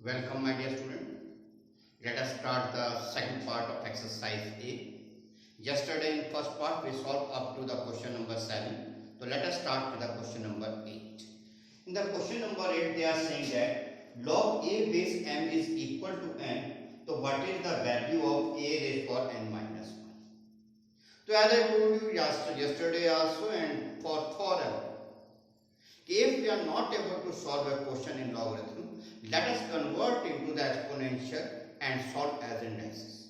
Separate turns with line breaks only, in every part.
Welcome my dear student. Let us start the second part of exercise A. Yesterday in first part we solved up to the question number 7. So let us start with the question number 8. In the question number 8 they are saying that log a base m is equal to n. So what is the value of a raised power n minus 1? So as I told you yesterday also and forever, if we are not able to solve a question in logarithm, let us convert into the exponential and solve as indices.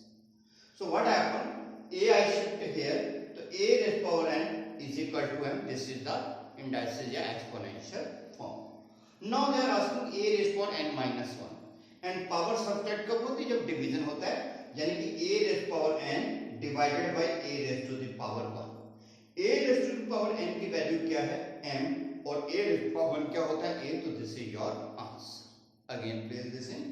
So what happened? A I shift here, so a raised power n is equal to m. This is the indices या exponential form. Now they are asking a raised power n minus 1 and power subtract कब होती है? जब division होता है, यानी कि a raised power n divided by a raised to the power 1. a raised to the power n की value क्या है? m. और a raised to the power 1 क्या होता है? a. तो this is your answer. Again place this in.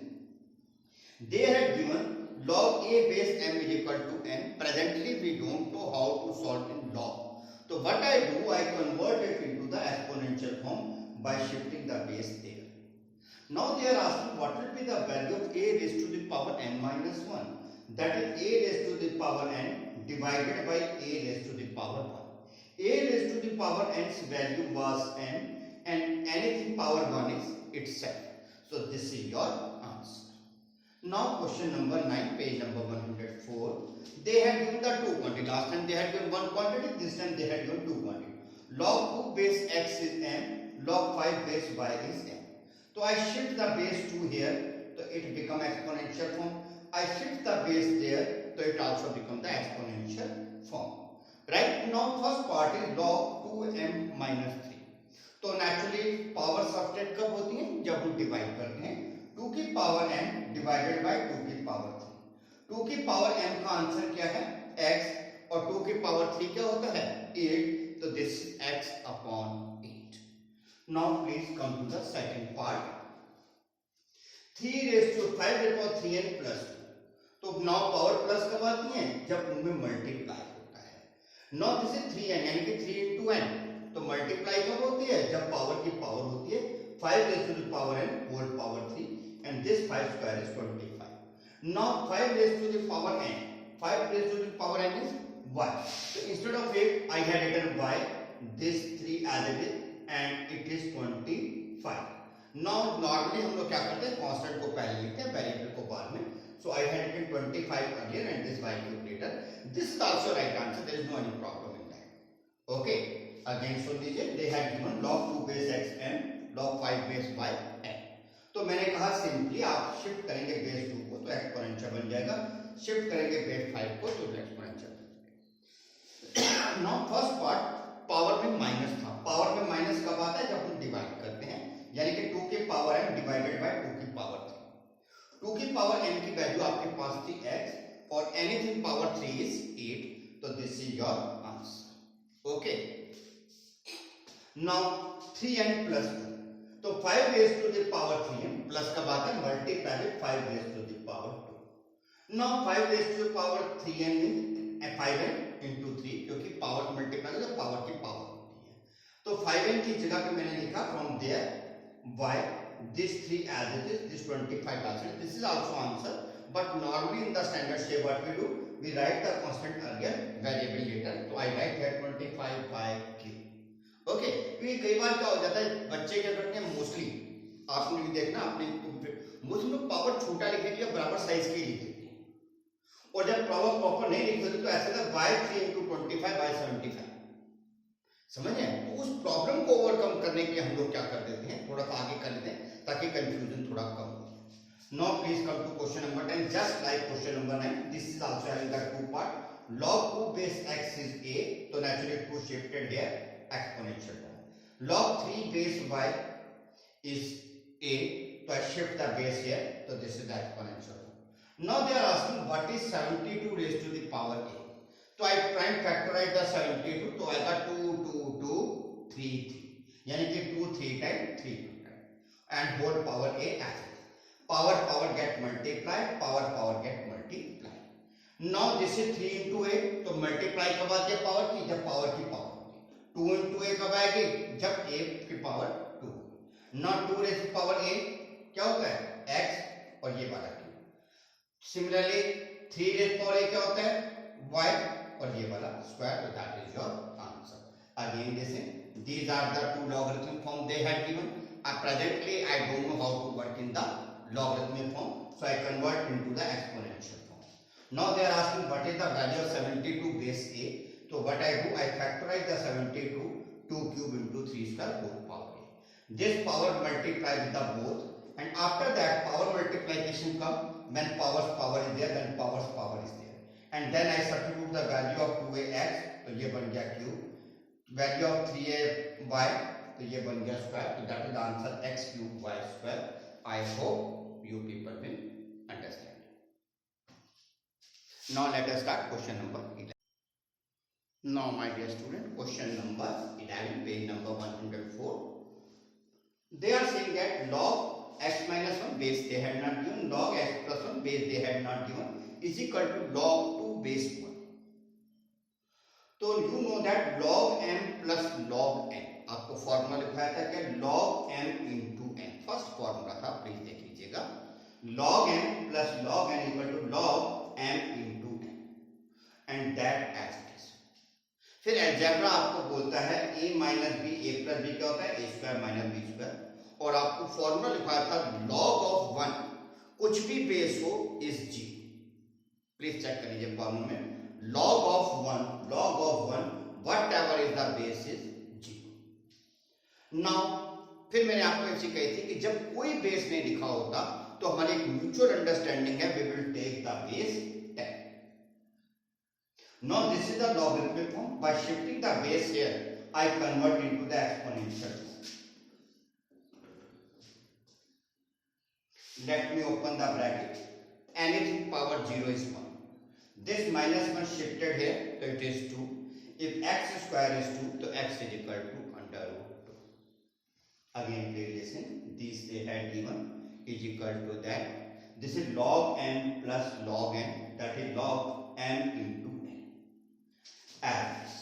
They had given log a base m is equal to n. Presently we don't know how to solve in log. So what I do, I convert it into the exponential form by shifting the base there. Now they are asking what will be the value of a raised to the power n minus 1. That is a raised to the power n divided by a raised to the power 1. A raised to the power n's value was n and anything power 1 is itself. So this is your answer. Now question number 9, page number 104. They had given the two quantity. Last time they had given one quantity, this time they had given two quantity. Log 2 base x is m, log 5 base y is m. So I shift the base 2 here, so it become exponential form. I shift the base there, so it also become the exponential form. Right now first part is log 2m minus 3. तो naturally power subtract कब होती है? जब हम divide करते हैं 2 की power m divided by 2 की पावर 3. 2 की पावर m का आंसर क्या है? x. और 2 की पावर 3 क्या होता है? 8. तो this x upon 8. Now please come to the second part. 3 raise to 5 raise to 3n plus 2. तो नाउ पावर प्लस कब आती है? जब उनमें मल्टीप्लाई होता है. नाउ दिस इज 3n यानी कि 3 into n. तो मल्टीप्लाई कब होती है? जब पावर की पावर होती है 5 raised to the power n whole power 3 and this 5 square is 25. Now 5 raised to the power n, 5 raised to the power n is y. So instead of 8 I had written y, this 3 as it is and it is 25. Now normally हम लोग क्या करते हैं? Constant को पहले लिखते हैं, variable को बाद में. So I had written 25 earlier and this y cube later. This is also right answer. There is no any problem in that. Okay. Again सुन लीजिए. They had given log 2 base x m, log 5 base y m. तो मैंने कहा simply आप shift करेंगे base 2 को तो exponential बन जाएगा, शिफ्ट करेंगे बेस 5 को तो एक्सपोनेंशियल बन जाएगा. नाउ फर्स्ट पार्ट पावर में माइनस था. पावर में माइनस कब आता है? जब हम डिवाइड करते हैं, यानी कि 2 की पावर m डिवाइडेड बाय 2 की पावर 3. 2 की पावर m की वैल्यू आपके पास थी x और एनीथिंग पावर 3 इज 8. तो this is your answer. Okay. Now 3n plus 2. तो 5 raised to the power 3n plus कब आता है? Multiply with 5 raised to the power 2. Now 5 raised to the power 3n is 5n into 3 क्योंकि power multiply तो power की power होती है. तो 5n की जगह पे मैंने लिखा from there y this 3 as it is, this 25 as it is. This is also answer, but normally in the standard shape what we do, we write the constant earlier, variable later. So I write here 25 by q. Okay. क्योंकि कई बार क्या हो जाता है, बच्चे क्या करते हैं मोस्टली, आपने भी देखना, आपने मोस्टली लोग पावर छोटा लिखेंगे या बराबर साइज के लिखेंगे और जब पावर प्रॉपर नहीं लिखोगे तो ऐसे था बाय 3 into 25 by 75. समझे? तो उस प्रॉब्लम को ओवरकम करने के लिए हम लोग क्या कर देते हैं, थोड़ा सा आगे कर लेते हैं ताकि कंफ्यूजन थोड़ा कम हो. Now please come to question number 10. Just like question number 9, this is also having the two part. log 2 base x is a, तो naturally 2 shifted here exponential form. Log 3 base y is a, so I shift the base here, so this is the exponential form. Now they are asking what is 72 raised to the power a. So I try and factorize the 72, so I got 2 2 2 3 3, यानी कि 2 3 times 3 times and whole power a as it is. Power get multiplied, power get multiplied. Now this is 3 into a, तो multiply कब आती है power की? जब power की power. 2 into a कब आएगी? जब a की power 2. Not 2 raise to power a क्या होता है? x similarly 3 raise power a क्या होता है y और ये वाला स्क्वायर, तो that is your answer. Again listen, these are the two logarithm form they had given. Presently I don't know how to work in the logarithmic form, so I convert into the exponential form. Now they are asking what is the value of 72 base a. So what I do, I factorize the 72 2 cube into 3 square whole power a. This power multiply with the both, and after that power multiplication come when power's power is there, then power's power is there, and then I substitute the value of 2ax, तो ये बन गया cube, value of 3ay, तो ये बन गया square, तो that is the answer x cube y square. I hope you people will understand. Now let us start question number 11. Now my dear student, question number 11, page number 104. They are saying that log x minus 1 base they had not given, log x plus 1 base they had not given is equal to log 2 base 1. तो you know that log m plus log n, आपको formula लिखाया था क्या, log m into n. First formula था, please देख लीजिएगा. log m plus log n equal to log m into n, and that as it is. फिर algebra आपको बोलता है a minus b, a plus b क्या होता है a square minus b square, और आपको फॉर्मूला लिखाया था log ऑफ 1 कुछ भी बेस हो इज g. प्लीज चेक कर लीजिए फॉर्मूला में, log of 1 whatever is the base is 0. now फिर मैंने आपको एक चीज कही थी कि जब कोई बेस नहीं लिखा होता तो हमारी एक म्यूचुअल अंडरस्टैंडिंग है, we will take the base 10. now this is the logarithmic form. by shifting the base here I convert into the exponential form. let me open the bracket. anything power 0 is 1. This minus 1 shifted here, so it is 2. If x square is 2, so x is equal to under root 2. Again, please listen. This they had given is equal to that. This is log n plus log n, that is log m into n. As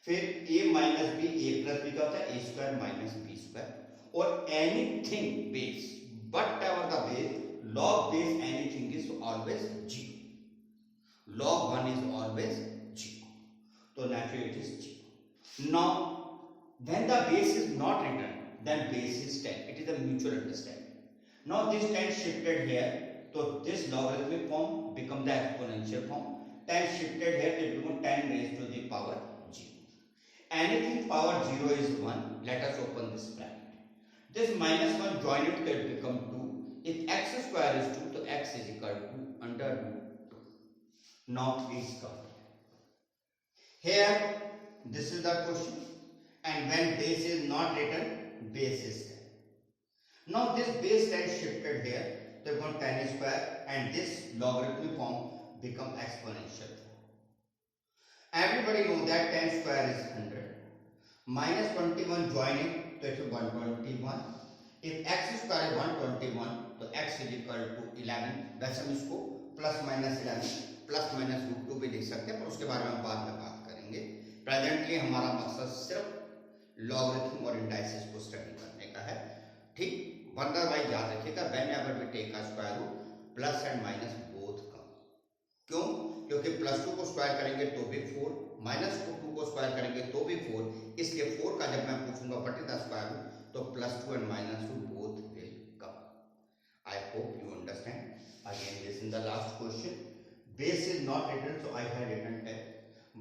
फिर a minus b, a plus b क्या होता है a square minus b square, और anything base, whatever the base, log base anything is always g. log 1 is always 0, so naturally it is 0. now when the base is not written, then base is 10. it is a mutual understanding. now this 10 shifted here, so this logarithmic form become the exponential form. 10 shifted here, it become 10 raised to the power 0. anything power 0 is 1. let us open this bracket. this minus 1 join it, it become 2. if x square is 2, so x is equal to under root. now please come here. this is the question, and when base is not written, base is 10. now this base 10 shifted here, so become 10 square, and this logarithmic form become exponential form. everybody know that 10 square is 100. minus 21 joining, so it is 121. if x square is 121, तो x is equal to 11. वैसे हम इसको plus minus 11 plus minus root 2 भी लिख सकते हैं, पर उसके बारे में बाद में बात करेंगे. प्रेजेंटली हमारा मकसद सिर्फ लॉगरिथम और इंडाइसिस को स्टडी करने का है. ठीक, वंडर वाइज याद रखिएगा, whenever we take a square root, plus and minus both come. क्यों? क्योंकि प्लस 2 को स्क्वायर करेंगे तो भी 4, माइनस 2 को स्क्वायर करेंगे तो भी 4, इसलिए 4 का जब मैं पूछूंगा what is the square root, तो plus 2 and minus 2 both will come. I hope you understand. Again this is the last question. base is not written, so I have written 10.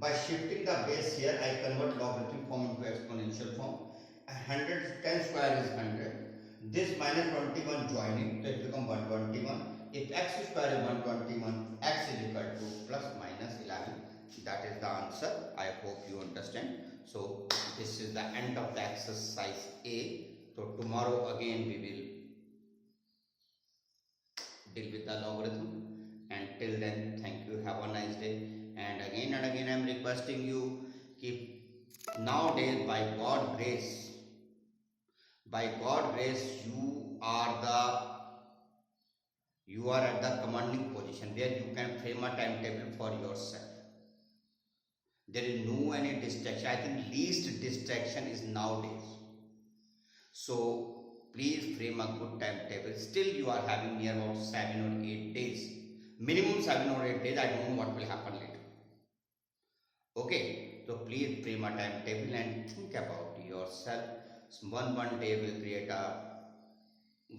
by shifting the base here, I convert logarithmic form into exponential form. 10 square is 100. this minus 21 joining, so it become 121. if x square is 121, x is equal to plus minus 11. that is the answer. I hope you understand. so this is the end of the exercise A. so tomorrow again we will deal with the logarithm. and till then, thank you, have a nice day. and again I am requesting you, keep nowadays by God grace, you are at the commanding position where you can frame a timetable for yourself. there is no any distraction. I think least distraction is nowadays. so please frame a good timetable. still you are having near about 7 or 8 days. Minimum 7 or 8 days. I don't know what will happen later. Okay, so please frame a timetable and think about yourself. One day will create a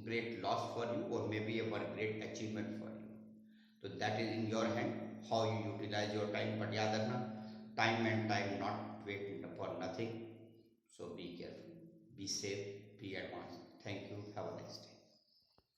great loss for you, or maybe a great achievement for you. So that is in your hand, how you utilize your time. But yaad rakhna, time and time not wait for nothing. So be careful, be safe, be advanced. Thank you. Have a nice day.